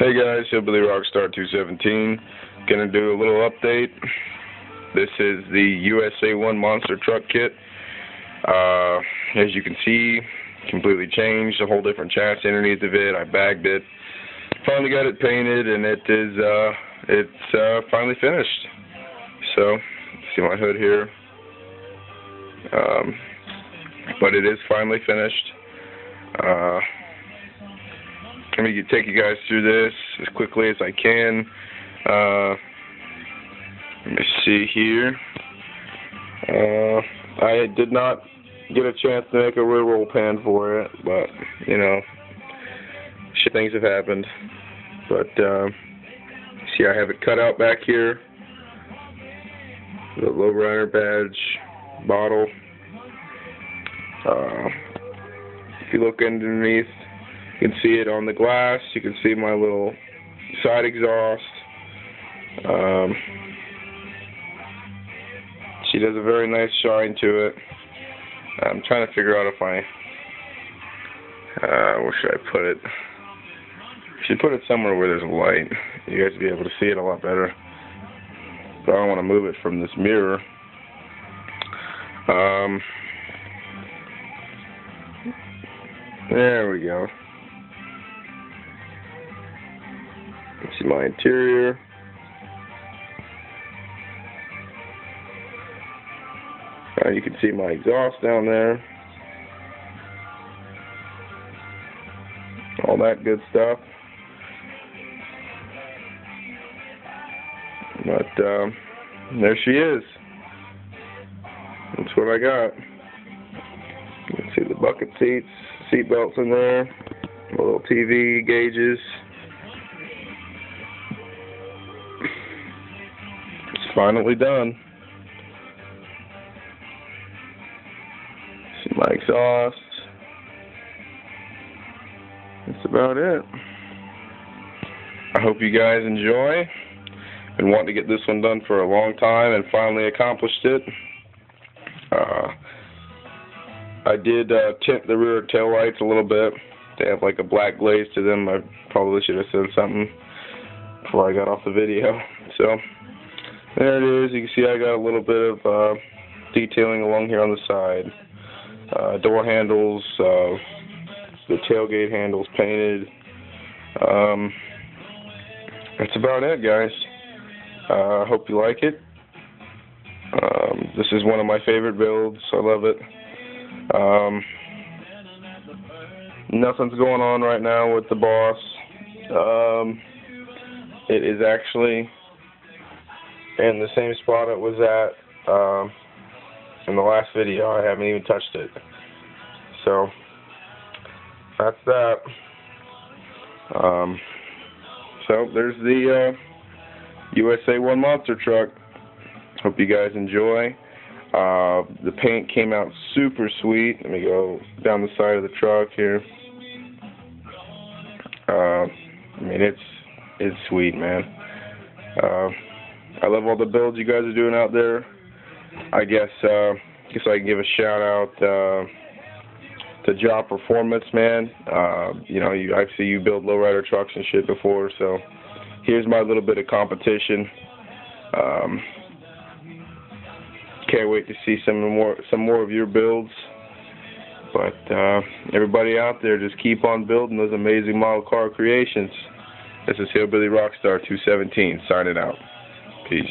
Hey guys, Hillbilly Rockstar 217. Gonna do a little update. This is the USA-1 monster truck kit. As you can see, completely changed, a whole different chassis underneath of it. I bagged it. Finally got it painted, and it's finally finished. So, see my hood here. But it is finally finished. Let me take you guys through this as quickly as I can. Let me see here. I did not get a chance to make a rear roll pan for it, but, you know, shit, things have happened. But, see, I have it cut out back here. The lowrider badge, bottle. If you look underneath, you can see it on the glass. You can see my little side exhaust. She does a very nice shine to it. I'm trying to figure out if where should I put it? Should put it somewhere where there's a light. You guys will be able to see it a lot better. But I don't want to move it from this mirror. There we go. See my interior. You can see my exhaust down there. All that good stuff. But there she is. That's what I got. You can see the bucket seats, seat belts in there, little TV gauges. It's finally done. See my exhaust. That's about it. I hope you guys enjoy. Been wanting to get this one done for a long time and finally accomplished it. I did tint the rear tail lights a little bit. They have like a black glaze to them. I probably should have said something before I got off the video. So there it is. You can see I got a little bit of detailing along here on the side. Door handles, the tailgate handles painted. That's about it, guys. I hope you like it. This is one of my favorite builds. I love it. Nothing's going on right now with the boss. It is actually in the same spot it was at in the last video. I haven't even touched it. So that's that. So there's the USA-1 monster truck. Hope you guys enjoy. The paint came out super sweet. Let me go down the side of the truck here. I mean, it's sweet, man. I love all the builds you guys are doing out there. I guess I can give a shout out to Job Performance, man. You know, I see you build lowrider trucks and shit before, so here's my little bit of competition. Can't wait to see some more of your builds. But everybody out there, just keep on building those amazing model car creations. This is Hillbilly Rockstar 217 signing out. Peace.